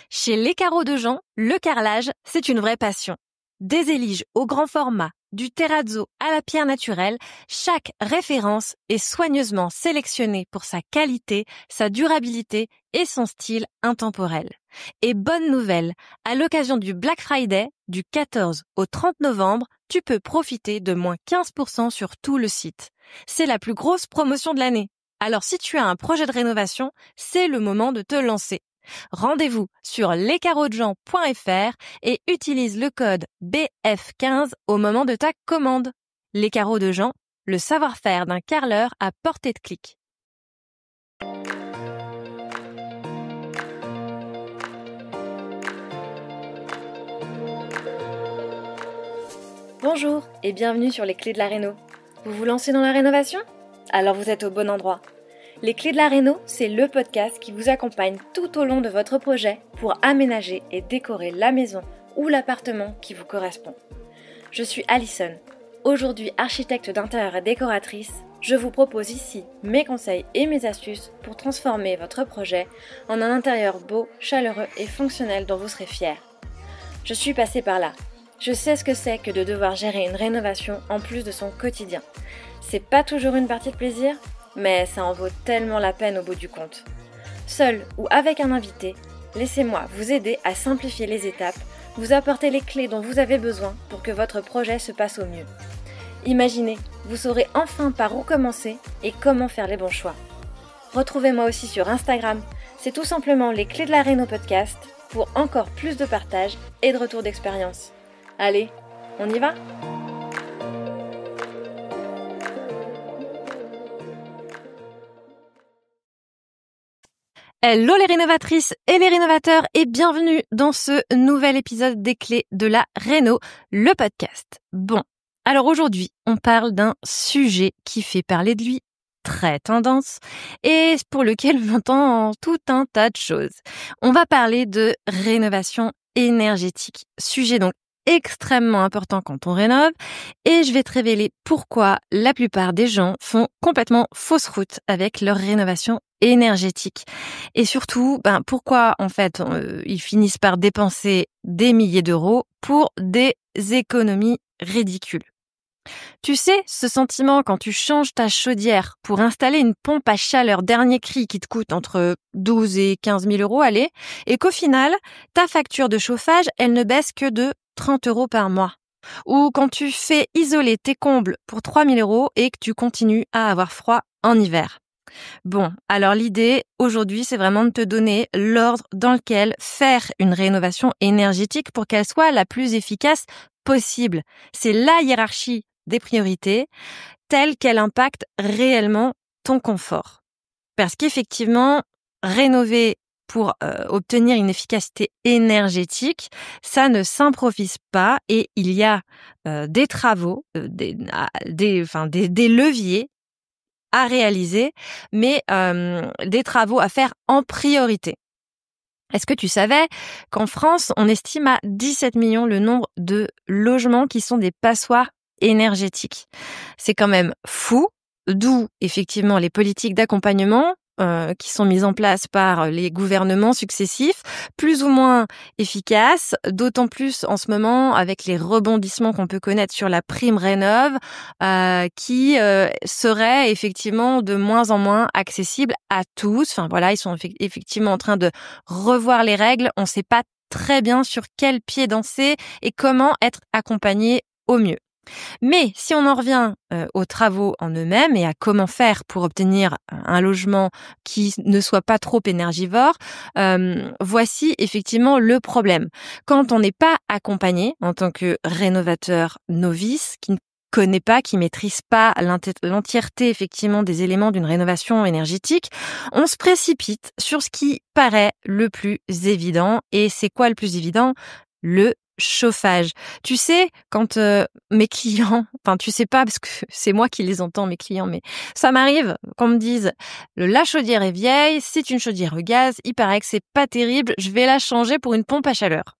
Chez Les Carreaux de Jean, le carrelage, c'est une vraie passion. Des éliges au grand format, du terrazzo à la pierre naturelle, chaque référence est soigneusement sélectionnée pour sa qualité, sa durabilité et son style intemporel. Et bonne nouvelle, à l'occasion du Black Friday, du 14 au 30 novembre, tu peux profiter de moins 15% sur tout le site. C'est la plus grosse promotion de l'année. Alors si tu as un projet de rénovation, c'est le moment de te lancer. Rendez-vous sur lescarreaudejean.fr et utilise le code BF15 au moment de ta commande. Les Carreaux de Jean, le savoir-faire d'un carreleur à portée de clic. Bonjour et bienvenue sur les clés de la réno. Vous vous lancez dans la rénovation ? Alors vous êtes au bon endroit. Les clés de la réno, c'est le podcast qui vous accompagne tout au long de votre projet pour aménager et décorer la maison ou l'appartement qui vous correspond. Je suis Alison, aujourd'hui architecte d'intérieur et décoratrice. Je vous propose ici mes conseils et mes astuces pour transformer votre projet en un intérieur beau, chaleureux et fonctionnel dont vous serez fiers. Je suis passée par là. Je sais ce que c'est que de devoir gérer une rénovation en plus de son quotidien. C'est pas toujours une partie de plaisir, mais ça en vaut tellement la peine au bout du compte. Seul ou avec un invité, laissez-moi vous aider à simplifier les étapes, vous apporter les clés dont vous avez besoin pour que votre projet se passe au mieux. Imaginez, vous saurez enfin par où commencer et comment faire les bons choix. Retrouvez-moi aussi sur Instagram, c'est tout simplement les clés de la réno podcast pour encore plus de partage et de retour d'expérience. Allez, on y va ? Hello les rénovatrices et les rénovateurs et bienvenue dans ce nouvel épisode des clés de la réno, le podcast. Bon, alors aujourd'hui, on parle d'un sujet qui fait parler de lui, très tendance, et pour lequel on entend tout un tas de choses. On va parler de rénovation énergétique, sujet donc extrêmement important quand on rénove, et je vais te révéler pourquoi la plupart des gens font complètement fausse route avec leur rénovation énergétique. Et surtout, pourquoi en fait ils finissent par dépenser des milliers d'euros pour des économies ridicules. Tu sais, ce sentiment quand tu changes ta chaudière pour installer une pompe à chaleur dernier cri qui te coûte entre 12 et 15 000 euros, allez, et qu'au final, ta facture de chauffage, elle ne baisse que de 30 euros par mois. Ou quand tu fais isoler tes combles pour 3 000 euros et que tu continues à avoir froid en hiver. Bon, alors l'idée aujourd'hui, c'est vraiment de te donner l'ordre dans lequel faire une rénovation énergétique pour qu'elle soit la plus efficace possible. C'est la hiérarchie des priorités telle qu'elle impacte réellement ton confort. Parce qu'effectivement, rénover pour obtenir une efficacité énergétique, ça ne s'improvise pas et il y a des travaux, des leviers à réaliser, mais des travaux à faire en priorité. Est-ce que tu savais qu'en France, on estime à 17 millions le nombre de logements qui sont des passoires énergétiques? C'est quand même fou, d'où effectivement les politiques d'accompagnement qui sont mises en place par les gouvernements successifs, plus ou moins efficaces, d'autant plus en ce moment avec les rebondissements qu'on peut connaître sur la prime rénov, qui serait effectivement de moins en moins accessible à tous. Enfin voilà, ils sont effectivement en train de revoir les règles. On ne sait pas très bien sur quel pied danser et comment être accompagné au mieux. Mais si on en revient aux travaux en eux-mêmes et à comment faire pour obtenir un logement qui ne soit pas trop énergivore, voici effectivement le problème. Quand on n'est pas accompagné en tant que rénovateur novice, qui ne connaît pas, qui maîtrise pas l'entièreté effectivement des éléments d'une rénovation énergétique, on se précipite sur ce qui paraît le plus évident. Et c'est quoi le plus évident ? Le chauffage. Tu sais, quand mes clients, tu sais pas parce que c'est moi qui les entends, mes clients, mais ça m'arrive qu'on me dise la chaudière est vieille, c'est une chaudière au gaz, il paraît que c'est pas terrible, je vais la changer pour une pompe à chaleur.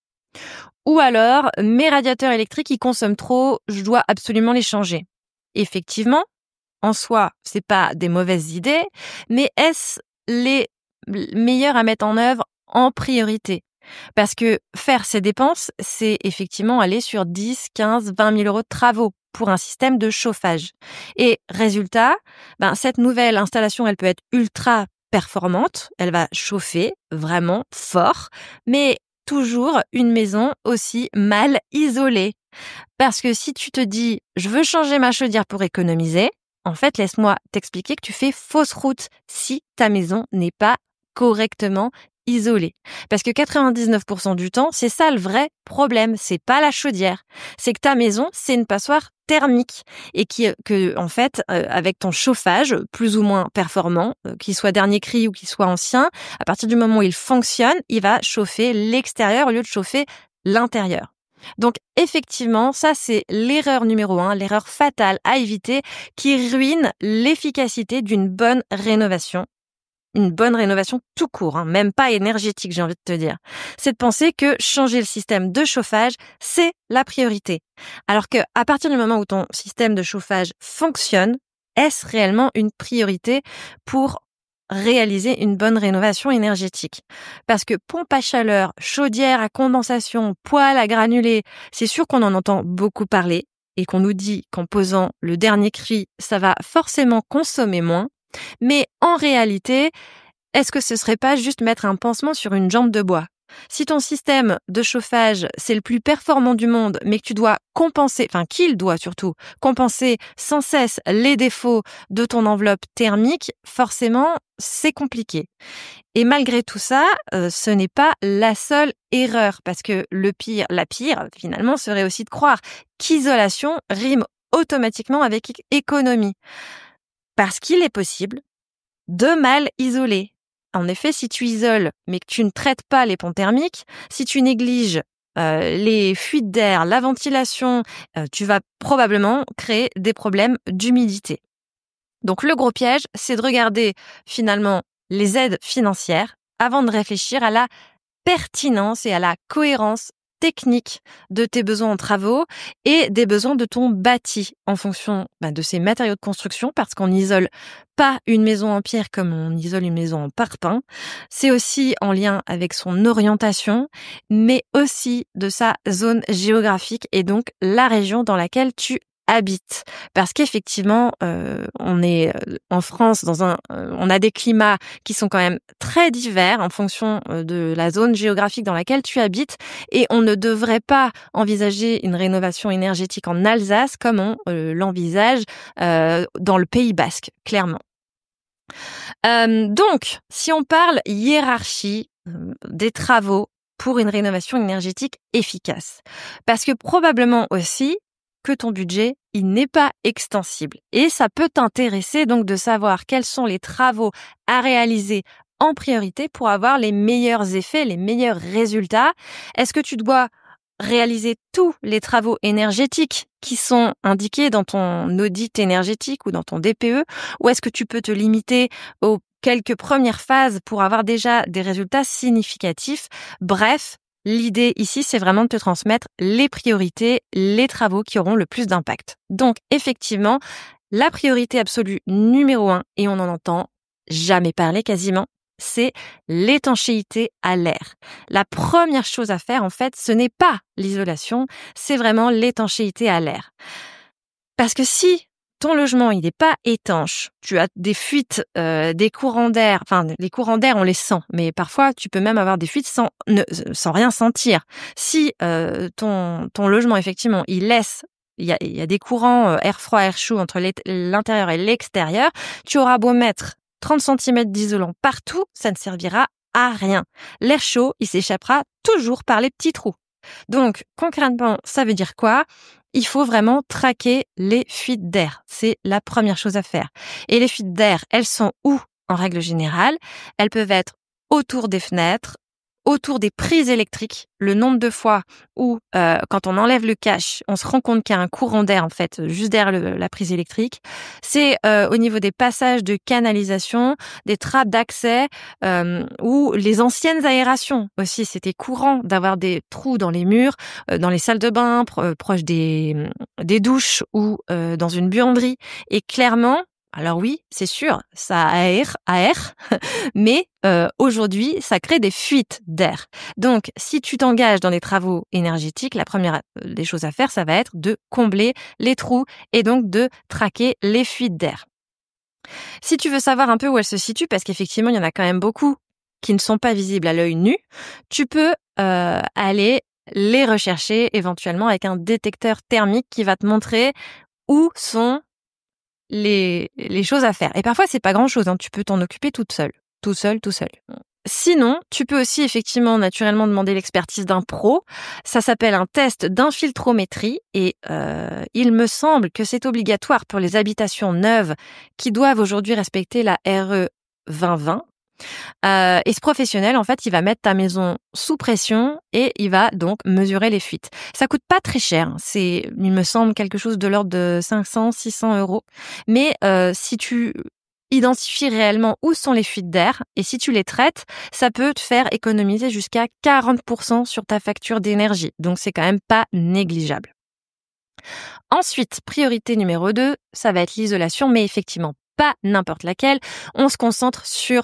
Ou alors, mes radiateurs électriques, ils consomment trop, je dois absolument les changer. Effectivement, en soi, c'est pas des mauvaises idées, mais est-ce les meilleurs à mettre en œuvre en priorité ? Parce que faire ces dépenses, c'est effectivement aller sur 10, 15, 20 000 euros de travaux pour un système de chauffage. Et résultat, cette nouvelle installation, elle peut être ultra performante, elle va chauffer vraiment fort, mais toujours une maison aussi mal isolée. Parce que si tu te dis « je veux changer ma chaudière pour économiser », en fait, laisse-moi t'expliquer que tu fais fausse route si ta maison n'est pas correctement isolée. Parce que 99% du temps, c'est ça le vrai problème, c'est pas la chaudière. C'est que ta maison, c'est une passoire thermique et en fait, avec ton chauffage plus ou moins performant, qu'il soit dernier cri ou qu'il soit ancien, à partir du moment où il fonctionne, il va chauffer l'extérieur au lieu de chauffer l'intérieur. Donc effectivement, ça c'est l'erreur numéro 1, l'erreur fatale à éviter qui ruine l'efficacité d'une bonne rénovation. Une bonne rénovation tout court, même pas énergétique, j'ai envie de te dire. C'est de penser que changer le système de chauffage, c'est la priorité. Alors que à partir du moment où ton système de chauffage fonctionne, est-ce réellement une priorité pour réaliser une bonne rénovation énergétique? Parce que pompe à chaleur, chaudière à condensation, poêle à granulés, c'est sûr qu'on en entend beaucoup parler et qu'on nous dit qu'en posant le dernier cri, ça va forcément consommer moins. Mais en réalité, est-ce que ce serait pas juste mettre un pansement sur une jambe de bois? Si ton système de chauffage, c'est le plus performant du monde, mais que tu dois qu'il doit surtout compenser sans cesse les défauts de ton enveloppe thermique, forcément, c'est compliqué. Et malgré tout ça, ce n'est pas la seule erreur, parce que la pire, finalement, serait aussi de croire qu'isolation rime automatiquement avec économie. Parce qu'il est possible de mal isoler. En effet, si tu isoles, mais que tu ne traites pas les ponts thermiques, si tu négliges les fuites d'air, la ventilation, tu vas probablement créer des problèmes d'humidité. Donc le gros piège, c'est de regarder finalement les aides financières avant de réfléchir à la pertinence et à la cohérence technique de tes besoins en travaux et des besoins de ton bâti en fonction de ces matériaux de construction, parce qu'on n'isole pas une maison en pierre comme on isole une maison en parpaing. C'est aussi en lien avec son orientation, mais aussi de sa zone géographique et donc la région dans laquelle tu habites. Parce qu'effectivement, on est en France on a des climats qui sont quand même très divers en fonction de la zone géographique dans laquelle tu habites, et on ne devrait pas envisager une rénovation énergétique en Alsace comme on l'envisage dans le Pays Basque, clairement. Donc, si on parle hiérarchie des travaux pour une rénovation énergétique efficace, parce que probablement aussi que ton budget, il n'est pas extensible. Et ça peut t'intéresser donc de savoir quels sont les travaux à réaliser en priorité pour avoir les meilleurs effets, les meilleurs résultats. Est-ce que tu dois réaliser tous les travaux énergétiques qui sont indiqués dans ton audit énergétique ou dans ton DPE, ou est-ce que tu peux te limiter aux quelques premières phases pour avoir déjà des résultats significatifs? Bref, l'idée ici, c'est vraiment de te transmettre les priorités, les travaux qui auront le plus d'impact. Donc, effectivement, la priorité absolue numéro 1, et on n'en entend jamais parler quasiment, c'est l'étanchéité à l'air. La première chose à faire, en fait, ce n'est pas l'isolation, c'est vraiment l'étanchéité à l'air. Parce que si ton logement, il n'est pas étanche, tu as des fuites, des courants d'air, les courants d'air, on les sent, mais parfois, tu peux même avoir des fuites sans rien sentir. Si ton logement, effectivement, il y a des courants air froid, air chaud entre l'intérieur et l'extérieur, tu auras beau mettre 30 cm d'isolant partout, ça ne servira à rien. L'air chaud, il s'échappera toujours par les petits trous. Donc, concrètement, ça veut dire quoi? Il faut vraiment traquer les fuites d'air. C'est la première chose à faire. Et les fuites d'air, elles sont où en règle générale? Elles peuvent être autour des fenêtres, autour des prises électriques. Le nombre de fois où, quand on enlève le cache, on se rend compte qu'il y a un courant d'air, en fait, juste derrière la prise électrique. C'est au niveau des passages de canalisation, des trappes d'accès, ou les anciennes aérations aussi. C'était courant d'avoir des trous dans les murs, dans les salles de bain, proche des douches ou dans une buanderie. Et clairement, Alors oui, c'est sûr, ça aère, mais aujourd'hui, ça crée des fuites d'air. Donc, si tu t'engages dans des travaux énergétiques, la première des choses à faire, ça va être de combler les trous et donc de traquer les fuites d'air. Si tu veux savoir un peu où elles se situent, parce qu'effectivement, il y en a quand même beaucoup qui ne sont pas visibles à l'œil nu, tu peux aller les rechercher éventuellement avec un détecteur thermique qui va te montrer où sont les choses à faire. Et parfois, c'est pas grand-chose, hein, tu peux t'en occuper toute seule. Tout seul, tout seul. Sinon, tu peux aussi effectivement naturellement demander l'expertise d'un pro. Ça s'appelle un test d'infiltrométrie et il me semble que c'est obligatoire pour les habitations neuves qui doivent aujourd'hui respecter la RE 2020. Et ce professionnel, en fait, il va mettre ta maison sous pression et il va donc mesurer les fuites. Ça coûte pas très cher. C'est, il me semble, quelque chose de l'ordre de 500, 600 euros. Mais si tu identifies réellement où sont les fuites d'air et si tu les traites, ça peut te faire économiser jusqu'à 40% sur ta facture d'énergie. Donc, c'est quand même pas négligeable. Ensuite, priorité numéro 2, ça va être l'isolation, mais effectivement, pas n'importe laquelle. On se concentre sur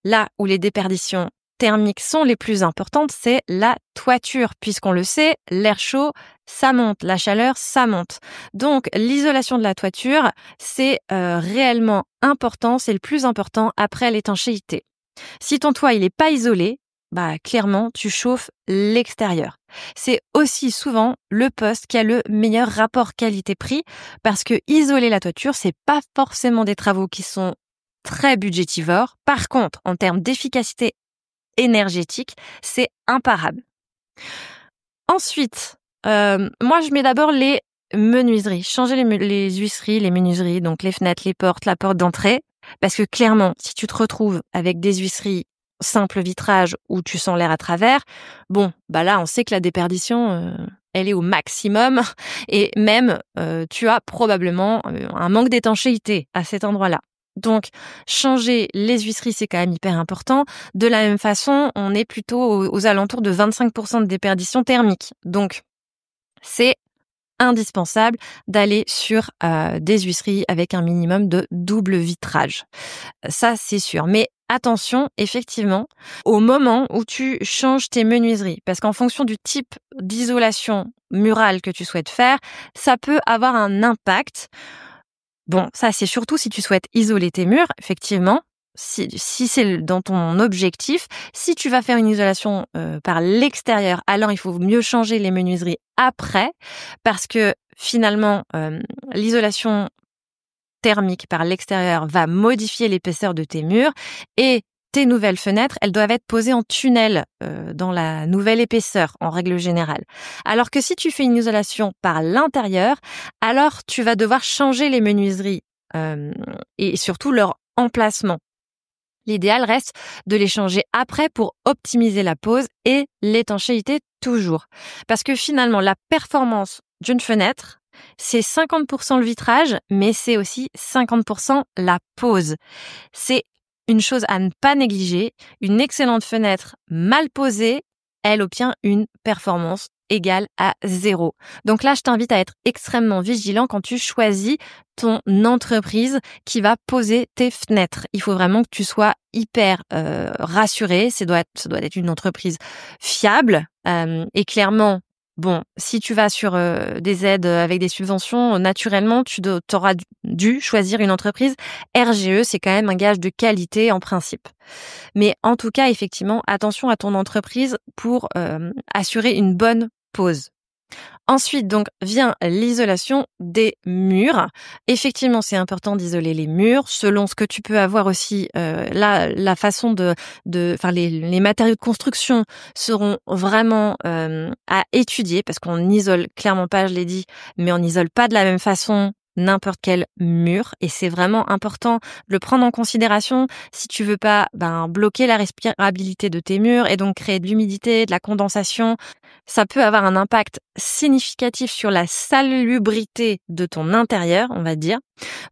là où les déperditions thermiques sont les plus importantes, c'est la toiture. Puisqu'on le sait, l'air chaud, ça monte, la chaleur, ça monte. Donc, l'isolation de la toiture, c'est réellement important, c'est le plus important après l'étanchéité. Si ton toit, il est pas isolé, bah clairement, tu chauffes l'extérieur. C'est aussi souvent le poste qui a le meilleur rapport qualité-prix parce que isoler la toiture, c'est pas forcément des travaux qui sont très budgétivores. Par contre, en termes d'efficacité énergétique, c'est imparable. Ensuite, moi, je mets d'abord les menuiseries. Changer les huisseries, les menuiseries, donc les fenêtres, les portes, la porte d'entrée. Parce que clairement, si tu te retrouves avec des huisseries simple vitrage où tu sens l'air à travers, bon, bah là, on sait que la déperdition, elle est au maximum. Et même, tu as probablement un manque d'étanchéité à cet endroit-là. Donc, changer les huisseries, c'est quand même hyper important. De la même façon, on est plutôt aux alentours de 25% de déperdition thermique. Donc, c'est indispensable d'aller sur des huisseries avec un minimum de double vitrage. Ça, c'est sûr. Mais attention, effectivement, au moment où tu changes tes menuiseries, parce qu'en fonction du type d'isolation murale que tu souhaites faire, ça peut avoir un impact. Bon, ça, c'est surtout si tu souhaites isoler tes murs, effectivement. Si c'est dans ton objectif, si tu vas faire une isolation par l'extérieur, alors il faut mieux changer les menuiseries après, parce que finalement, l'isolation thermique par l'extérieur va modifier l'épaisseur de tes murs et tes nouvelles fenêtres, elles doivent être posées en tunnel dans la nouvelle épaisseur en règle générale. Alors que si tu fais une isolation par l'intérieur, alors tu vas devoir changer les menuiseries et surtout leur emplacement. L'idéal reste de les changer après pour optimiser la pose et l'étanchéité toujours. Parce que finalement, la performance d'une fenêtre, c'est 50% le vitrage, mais c'est aussi 50% la pose. C'est une chose à ne pas négliger. Une excellente fenêtre mal posée, elle obtient une performance égale à 0. Donc là, je t'invite à être extrêmement vigilant quand tu choisis ton entreprise qui va poser tes fenêtres. Il faut vraiment que tu sois hyper rassuré. Ça doit être une entreprise fiable et clairement. Bon, si tu vas sur des aides avec des subventions, naturellement, tu auras dû choisir une entreprise RGE. C'est quand même un gage de qualité en principe. Mais en tout cas, effectivement, attention à ton entreprise pour assurer une bonne pose. Ensuite, donc, vient l'isolation des murs. Effectivement, c'est important d'isoler les murs selon ce que tu peux avoir aussi. La façon les matériaux de construction seront vraiment à étudier parce qu'on n'isole clairement pas, je l'ai dit, mais on n'isole pas de la même façon n'importe quel mur et c'est vraiment important de le prendre en considération si tu veux pas bloquer la respirabilité de tes murs et donc créer de l'humidité, de la condensation. Ça peut avoir un impact significatif sur la salubrité de ton intérieur, on va dire.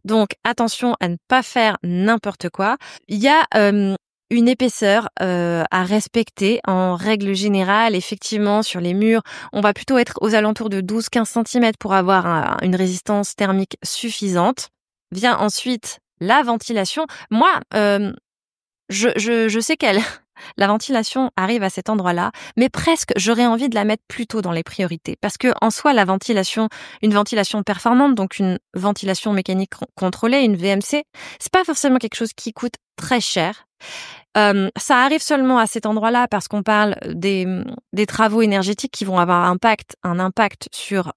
Donc attention à ne pas faire n'importe quoi. Il y a une épaisseur à respecter en règle générale. Effectivement, sur les murs, on va plutôt être aux alentours de 12-15 cm pour avoir une résistance thermique suffisante. Vient ensuite la ventilation. Moi, je sais qu'elle la ventilation arrive à cet endroit-là, mais presque j'aurais envie de la mettre plus tôt dans les priorités. Parce que en soi, une ventilation performante, donc une ventilation mécanique contrôlée, une VMC, c'est pas forcément quelque chose qui coûte très cher. Ça arrive seulement à cet endroit-là parce qu'on parle des travaux énergétiques qui vont avoir un impact sur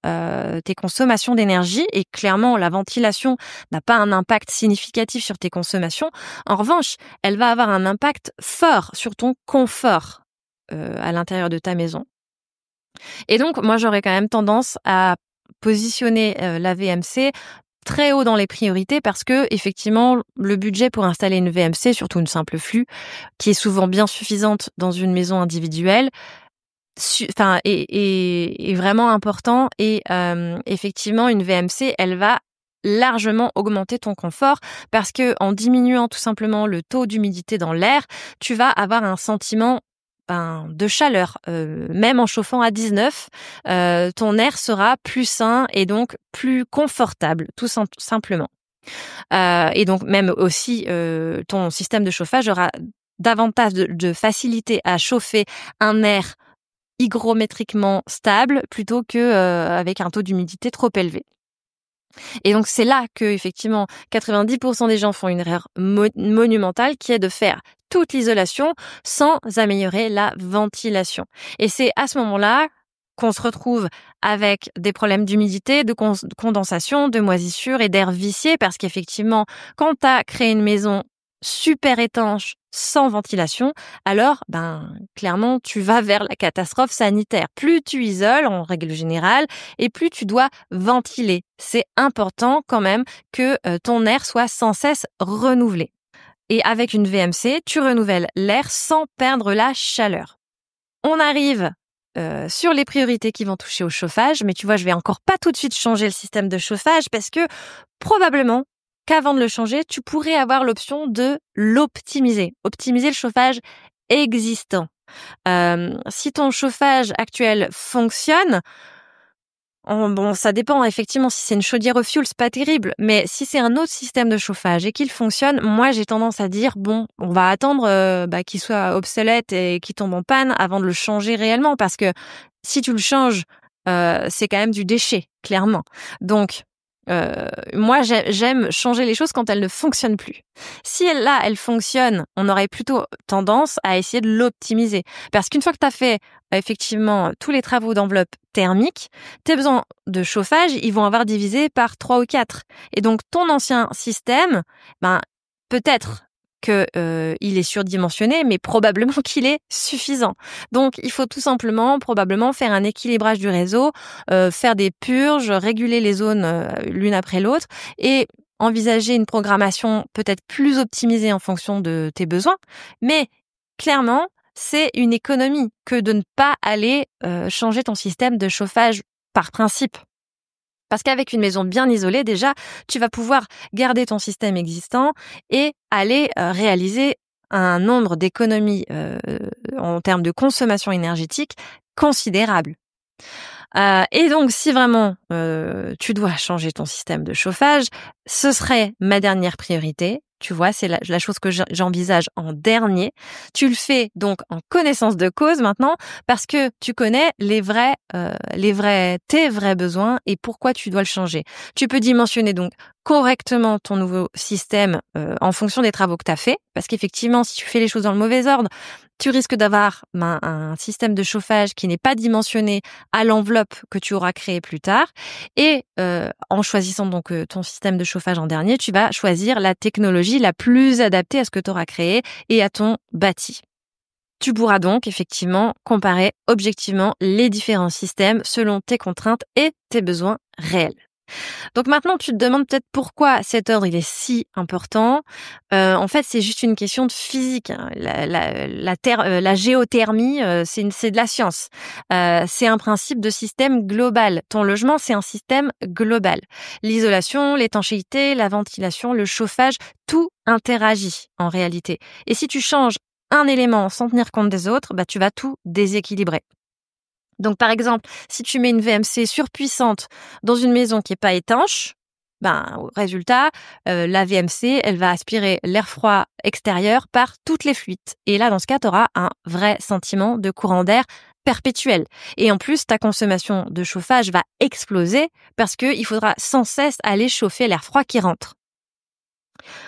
tes consommations d'énergie, et clairement la ventilation n'a pas un impact significatif sur tes consommations. En revanche, elle va avoir un impact fort sur ton confort à l'intérieur de ta maison. Et donc moi j'aurais quand même tendance à positionner la VMC très haut dans les priorités, parce que effectivement le budget pour installer une VMC, surtout une simple flux, qui est souvent bien suffisante dans une maison individuelle, est vraiment important. Et effectivement une VMC, elle va largement augmenter ton confort, parce que en diminuant tout simplement le taux d'humidité dans l'air, tu vas avoir un sentiment de chaleur. Même en chauffant à 19, ton air sera plus sain et donc plus confortable, tout simplement. Et donc même aussi, ton système de chauffage aura davantage de facilité à chauffer un air hygrométriquement stable plutôt que avec un taux d'humidité trop élevé. Et donc c'est là que effectivement 90% des gens font une erreur monumentale, qui est de faire toute l'isolation sans améliorer la ventilation. Et c'est à ce moment-là qu'on se retrouve avec des problèmes d'humidité, de condensation, de moisissure et d'air vicié, parce qu'effectivement, quand tu as créé une maison super étanche, sans ventilation, alors clairement tu vas vers la catastrophe sanitaire. Plus tu isoles en règle générale, et plus tu dois ventiler. C'est important quand même que ton air soit sans cesse renouvelé. Et avec une VMC, tu renouvelles l'air sans perdre la chaleur. On arrive sur les priorités qui vont toucher au chauffage, mais tu vois, je vais encore pas tout de suite changer le système de chauffage, parce que probablement qu'avant de le changer, tu pourrais avoir l'option de l'optimiser. Optimiser le chauffage existant. Si ton chauffage actuel fonctionne, ça dépend effectivement. Si c'est une chaudière au fioul, c'est pas terrible. Mais si c'est un autre système de chauffage et qu'il fonctionne, moi j'ai tendance à dire on va attendre qu'il soit obsolète et qu'il tombe en panne avant de le changer réellement, parce que si tu le changes, c'est quand même du déchet, clairement. Donc moi, j'aime changer les choses quand elles ne fonctionnent plus. Si elle fonctionne, on aurait plutôt tendance à essayer de l'optimiser. Parce qu'une fois que tu as fait effectivement tous les travaux d'enveloppe thermique, tes besoins de chauffage, ils vont avoir divisé par 3 ou 4. Et donc, ton ancien système, peut-être que il est surdimensionné, mais probablement qu'il est suffisant. Donc, il faut tout simplement, probablement, faire un équilibrage du réseau, faire des purges, réguler les zones l'une après l'autre, et envisager une programmation peut-être plus optimisée en fonction de tes besoins. Mais clairement, c'est une économie que de ne pas aller changer ton système de chauffage par principe. Parce qu'avec une maison bien isolée, déjà, tu vas pouvoir garder ton système existant et aller réaliser un nombre d'économies en termes de consommation énergétique considérable. Et donc, si vraiment tu dois changer ton système de chauffage, ce serait ma dernière priorité. Tu vois, c'est la chose que j'envisage en dernier. Tu le fais donc en connaissance de cause maintenant, parce que tu connais tes vrais besoins et pourquoi tu dois le changer. Tu peux dimensionner donc correctement ton nouveau système en fonction des travaux que tu as fait, parce qu'effectivement, si tu fais les choses dans le mauvais ordre, tu risques d'avoir un système de chauffage qui n'est pas dimensionné à l'enveloppe que tu auras créée plus tard. Et en choisissant donc ton système de chauffage en dernier, tu vas choisir la technologie la plus adaptée à ce que tu auras créé et à ton bâti. Tu pourras donc effectivement comparer objectivement les différents systèmes selon tes contraintes et tes besoins réels. Donc maintenant, tu te demandes peut-être pourquoi cet ordre il est si important. En fait, c'est juste une question de physique. La géothermie, c'est de la science. C'est un principe de système global. Ton logement, c'est un système global. L'isolation, l'étanchéité, la ventilation, le chauffage, tout interagit en réalité. Et si tu changes un élément sans tenir compte des autres, tu vas tout déséquilibrer. Donc, par exemple, si tu mets une VMC surpuissante dans une maison qui est pas étanche, Au résultat, la VMC, elle va aspirer l'air froid extérieur par toutes les fuites. Et là, dans ce cas, tu auras un vrai sentiment de courant d'air perpétuel. Et en plus, ta consommation de chauffage va exploser parce qu'il faudra sans cesse aller chauffer l'air froid qui rentre.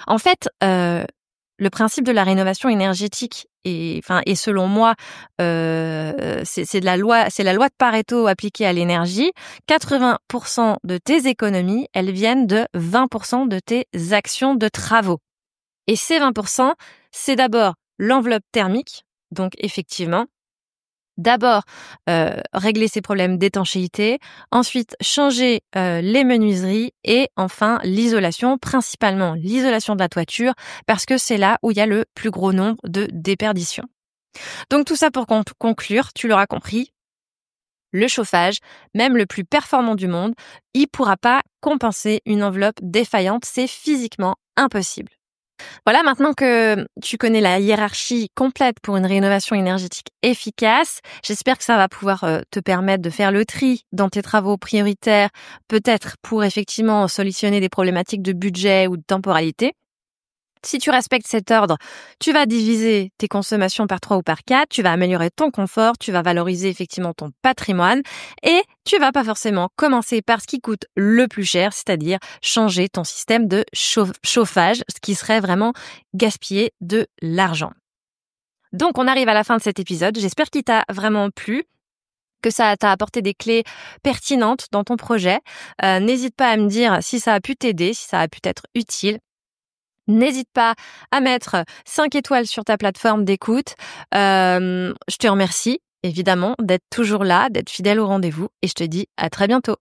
En fait, le principe de la rénovation énergétique et selon moi, c'est la loi de Pareto appliquée à l'énergie. 80% de tes économies, elles viennent de 20% de tes actions de travaux. Et ces 20%, c'est d'abord l'enveloppe thermique. Donc effectivement, d'abord, régler ces problèmes d'étanchéité, ensuite changer les menuiseries et enfin l'isolation, principalement l'isolation de la toiture parce que c'est là où il y a le plus gros nombre de déperditions. Donc tout ça pour conclure, tu l'auras compris, le chauffage, même le plus performant du monde, il pourra pas compenser une enveloppe défaillante, c'est physiquement impossible. Voilà, maintenant que tu connais la hiérarchie complète pour une rénovation énergétique efficace, j'espère que ça va pouvoir te permettre de faire le tri dans tes travaux prioritaires, peut-être pour effectivement solutionner des problématiques de budget ou de temporalité. Si tu respectes cet ordre, tu vas diviser tes consommations par 3 ou par 4, tu vas améliorer ton confort, tu vas valoriser effectivement ton patrimoine et tu vas pas forcément commencer par ce qui coûte le plus cher, c'est-à-dire changer ton système de chauffage, ce qui serait vraiment gaspiller de l'argent. Donc on arrive à la fin de cet épisode, j'espère qu'il t'a vraiment plu, que ça t'a apporté des clés pertinentes dans ton projet. N'hésite pas à me dire si ça a pu t'aider, si ça a pu être utile. N'hésite pas à mettre 5 étoiles sur ta plateforme d'écoute. Je te remercie, évidemment, d'être toujours là, d'être fidèle au rendez-vous et je te dis à très bientôt.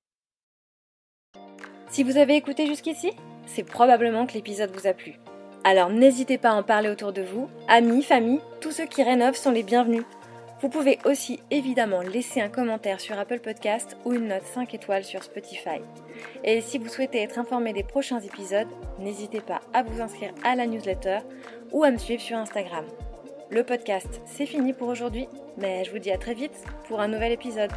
Si vous avez écouté jusqu'ici, c'est probablement que l'épisode vous a plu. Alors n'hésitez pas à en parler autour de vous, amis, famille, tous ceux qui rénovent sont les bienvenus. Vous pouvez aussi évidemment laisser un commentaire sur Apple Podcast ou une note 5 étoiles sur Spotify. Et si vous souhaitez être informé des prochains épisodes, n'hésitez pas à vous inscrire à la newsletter ou à me suivre sur Instagram. Le podcast, c'est fini pour aujourd'hui, mais je vous dis à très vite pour un nouvel épisode.